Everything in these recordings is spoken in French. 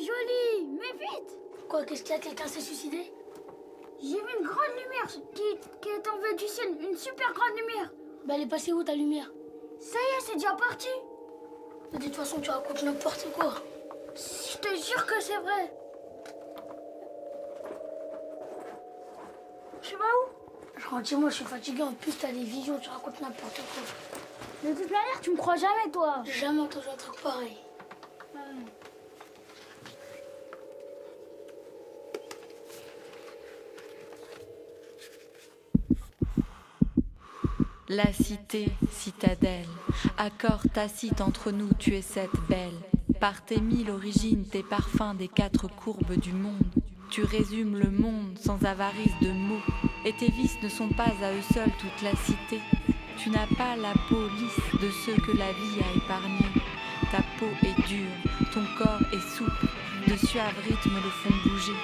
c'est joli. Mais vite. Quoi, qu'est-ce qu'il y a? Quelqu'un s'est suicidé? J'ai vu une grande lumière qui est tombée du ciel. Une super grande lumière. Bah, elle est passée où, ta lumière? Ça y est, c'est déjà parti. Mais de toute façon, tu racontes n'importe quoi. Je te jure que c'est vrai. Tu vas où? Je rentre chez moi, je suis fatigué. En plus, t'as des visions, tu racontes n'importe quoi. De toute manière, tu me crois jamais, toi. J'ai jamais entendu un truc pareil. La cité, citadelle, accord tacite entre nous, tu es cette belle. Par tes mille origines, tes parfums des quatre courbes du monde, tu résumes le monde sans avarice de mots. Et tes vices ne sont pas à eux seuls toute la cité. Tu n'as pas la peau lisse de ceux que la vie a épargnés. Ta peau est dure, ton corps est souple, de suaves rythmes le font bouger.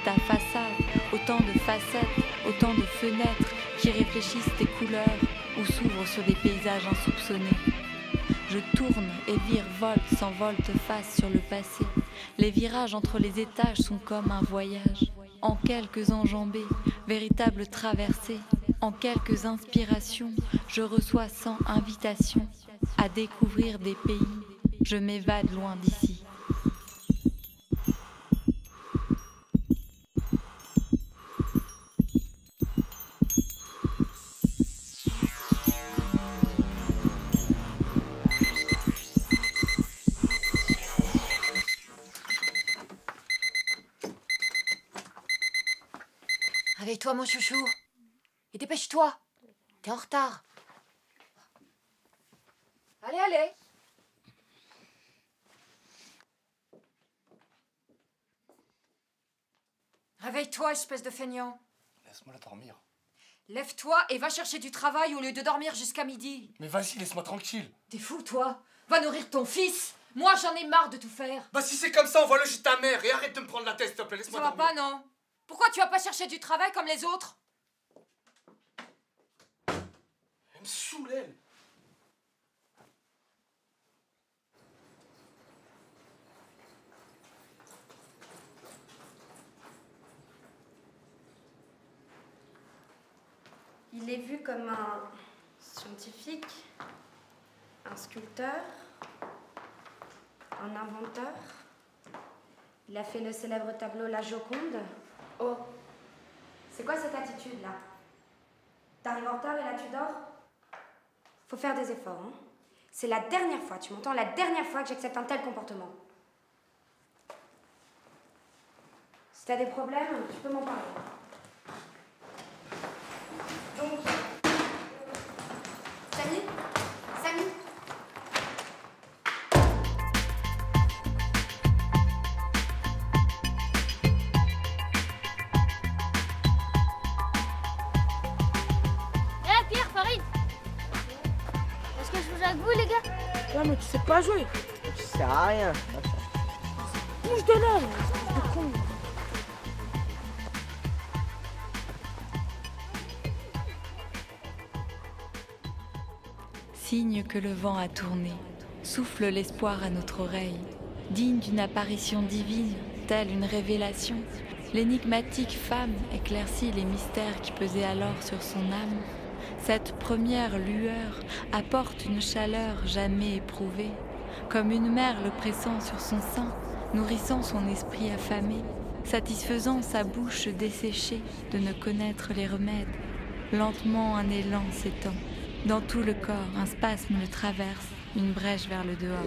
Ta façade, autant de facettes, autant de fenêtres qui réfléchissent tes couleurs ou s'ouvrent sur des paysages insoupçonnés. Je tourne et virevolte sans volte-face sur le passé. Les virages entre les étages sont comme un voyage. En quelques enjambées, véritable traversée, en quelques inspirations, je reçois sans invitation à découvrir des pays. Je m'évade loin d'ici. Réveille-toi, mon chouchou. Et dépêche-toi. T'es en retard. Allez, allez. Réveille-toi, espèce de feignant. Laisse-moi la dormir. Lève-toi et va chercher du travail au lieu de dormir jusqu'à midi. Mais vas-y, laisse-moi tranquille. T'es fou, toi? Va nourrir ton fils. Moi, j'en ai marre de tout faire. Bah si c'est comme ça, envoie-le chez ta mère et arrête de me prendre la tête, s'il te plaît, laisse-moi Ça va dormir. pas, non? Pourquoi tu vas pas chercher du travail comme les autres? Elle me saoule, elle. Il est vu comme un scientifique, un sculpteur, un inventeur. Il a fait le célèbre tableau La Joconde. Oh, c'est quoi cette attitude-là? T'arrives en retard et là tu dors? Faut faire des efforts, hein. C'est la dernière fois, tu m'entends, la dernière fois que j'accepte un tel comportement. Si t'as des problèmes, tu peux m'en parler. Donc, Samy, Pierre, Farid. Est-ce que je joue avec vous, les gars? Ouais, mais tu sais pas jouer. Tu sers à rien. Bouge de là, espèce de con. Signe que le vent a tourné, souffle l'espoir à notre oreille. Digne d'une apparition divine, telle une révélation, l'énigmatique femme éclaircit les mystères qui pesaient alors sur son âme. Cette première lueur apporte une chaleur jamais éprouvée, comme une mère le pressant sur son sein, nourrissant son esprit affamé, satisfaisant sa bouche desséchée de ne connaître les remèdes. Lentement un élan s'étend. Dans tout le corps, un spasme le traverse, une brèche vers le dehors.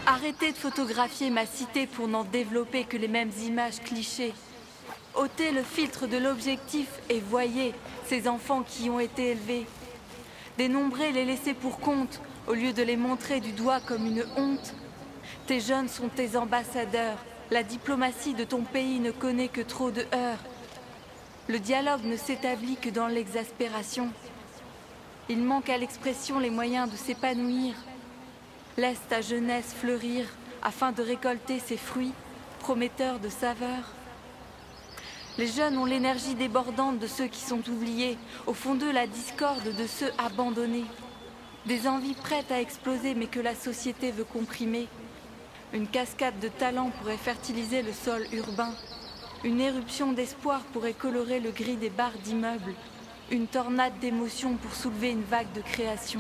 Arrêtez de photographier ma cité pour n'en développer que les mêmes images clichés. Ôtez le filtre de l'objectif et voyez ces enfants qui ont été élevés. Dénombrer les laisser pour compte au lieu de les montrer du doigt comme une honte. Tes jeunes sont tes ambassadeurs. La diplomatie de ton pays ne connaît que trop de heurts. Le dialogue ne s'établit que dans l'exaspération. Il manque à l'expression les moyens de s'épanouir. Laisse ta jeunesse fleurir afin de récolter ses fruits, prometteurs de saveurs. Les jeunes ont l'énergie débordante de ceux qui sont oubliés, au fond d'eux la discorde de ceux abandonnés. Des envies prêtes à exploser mais que la société veut comprimer. Une cascade de talents pourrait fertiliser le sol urbain. Une éruption d'espoir pourrait colorer le gris des barres d'immeubles. Une tornade d'émotions pour soulever une vague de création.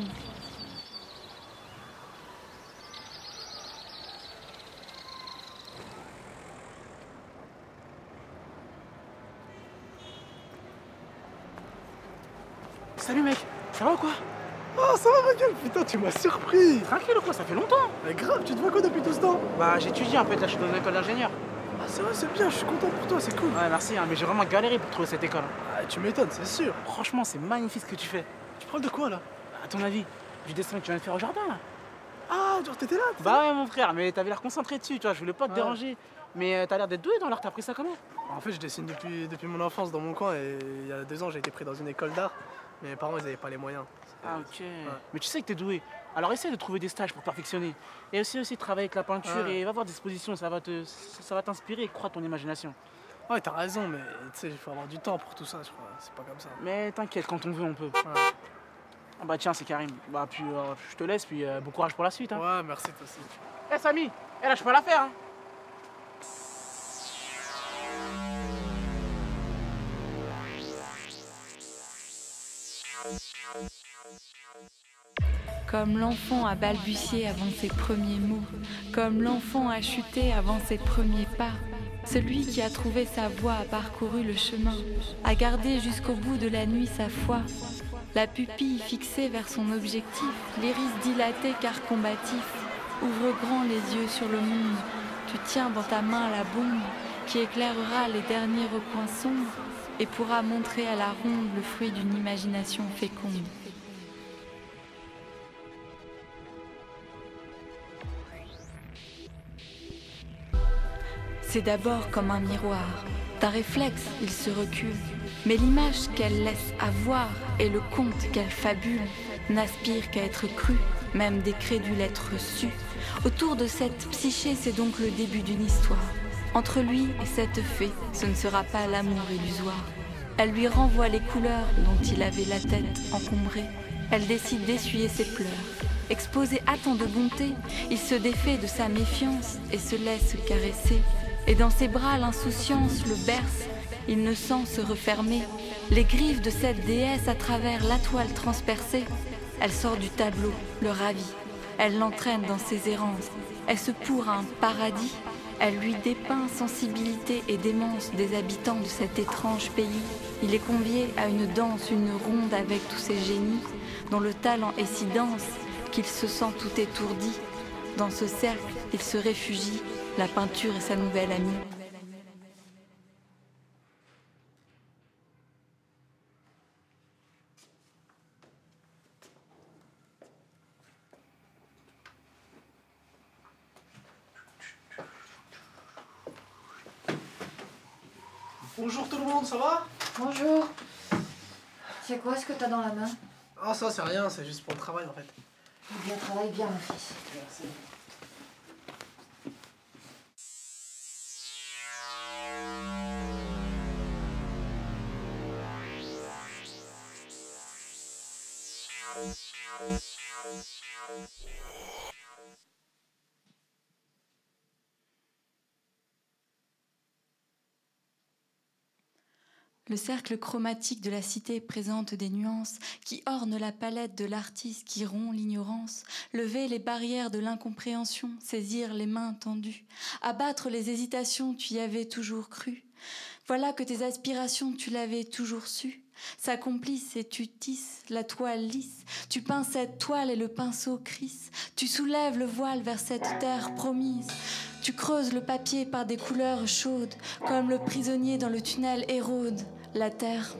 Salut mec, ça va ou quoi? Oh, ça va ma gueule, putain, tu m'as surpris. Tranquille ou quoi? Ça fait longtemps. Mais grave, tu te vois quoi depuis tout ce temps? Bah j'étudie en fait, là je suis dans une école d'ingénieur. Ah, c'est vrai, c'est bien, je suis content pour toi, c'est cool. Ouais merci, hein, mais j'ai vraiment galéré pour trouver cette école. Ah, tu m'étonnes, c'est sûr. Franchement c'est magnifique ce que tu fais. Tu parles de quoi là? À ton avis, du dessin que tu viens de faire au jardin là? Ah, genre t'étais là? Bah ouais mon frère, mais t'avais l'air concentré dessus, tu vois, je voulais pas te Ouais. déranger. Mais t'as l'air d'être doué dans l'art, t'as appris ça comment? En fait, je dessine depuis mon enfance dans mon coin et il y a 2 ans, j'ai été pris dans une école d'art. Mais mes parents, ils avaient pas les moyens. Ah ok. Mais tu sais que t'es doué. Alors essaie de trouver des stages pour perfectionner. Et aussi travailler avec la peinture et va voir des expositions, ça va t'inspirer et croître ton imagination. Ouais, t'as raison, mais tu sais, il faut avoir du temps pour tout ça, je crois. C'est pas comme ça. Mais t'inquiète, quand on veut, on peut. Ouais, Ah bah tiens, c'est Karim. Bah puis je te laisse, puis bon courage pour la suite. Hein. ouais, merci toi aussi. Eh Samy, là je peux la faire. Hein. Comme l'enfant a balbutié avant ses premiers mots, comme l'enfant a chuté avant ses premiers pas, celui qui a trouvé sa voie a parcouru le chemin, a gardé jusqu'au bout de la nuit sa foi, la pupille fixée vers son objectif, l'iris dilaté car combatif, ouvre grand les yeux sur le monde, tu tiens dans ta main la bombe qui éclairera les derniers recoins sombres et pourra montrer à la ronde le fruit d'une imagination féconde. C'est d'abord comme un miroir. D'un réflexe, il se recule. Mais l'image qu'elle laisse avoir et le conte qu'elle fabule n'aspire qu'à être cru, même des crédules être reçus. Autour de cette psyché, c'est donc le début d'une histoire. Entre lui et cette fée, ce ne sera pas l'amour illusoire. Elle lui renvoie les couleurs dont il avait la tête encombrée. Elle décide d'essuyer ses pleurs. Exposé à tant de bonté, il se défait de sa méfiance et se laisse caresser. Et dans ses bras l'insouciance le berce, il ne sent se refermer. Les griffes de cette déesse à travers la toile transpercée. Elle sort du tableau, le ravit. Elle l'entraîne dans ses errances. Est-ce pour un paradis? Elle lui dépeint sensibilité et démence des habitants de cet étrange pays. Il est convié à une danse, une ronde avec tous ces génies, dont le talent est si dense qu'il se sent tout étourdi. Dans ce cercle, il se réfugie. La peinture est sa nouvelle amie. Bonjour tout le monde, ça va? Bonjour. C'est quoi ce que t'as dans la main? Ah, ça, c'est rien, c'est juste pour le travail en fait. Eh bien, travaille bien, mon fils. Merci. Le cercle chromatique de la cité présente des nuances qui ornent la palette de l'artiste qui rompt l'ignorance, lever les barrières de l'incompréhension, saisir les mains tendues, abattre les hésitations, tu y avais toujours cru. Voilà que tes aspirations, tu l'avais toujours su, s'accomplissent et tu tisses la toile lisse, tu peins cette toile et le pinceau crisse, tu soulèves le voile vers cette terre promise. Tu creuses le papier par des couleurs chaudes, comme le prisonnier dans le tunnel érode la terre.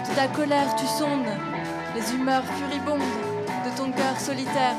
De ta colère tu sondes les humeurs furibondes de ton cœur solitaire.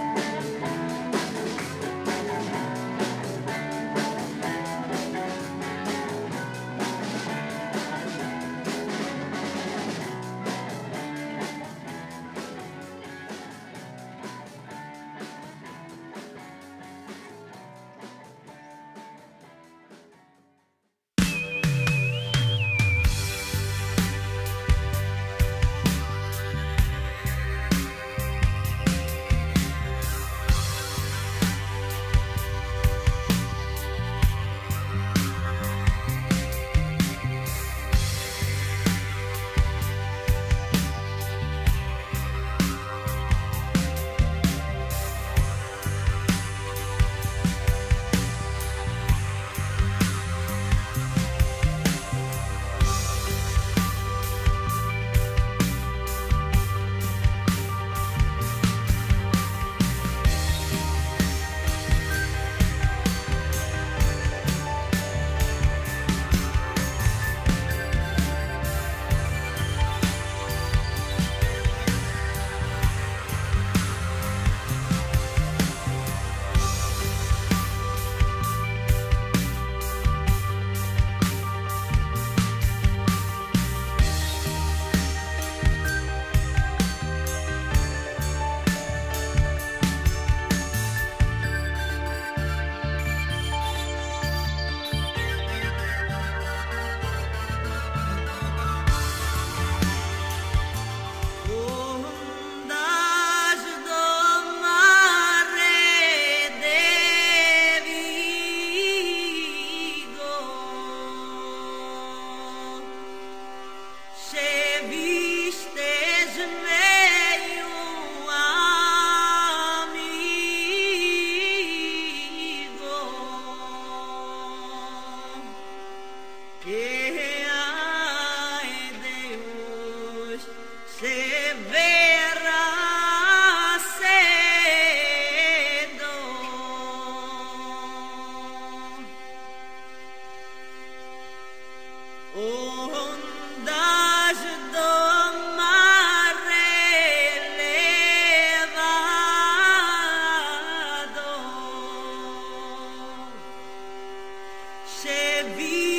Chevy.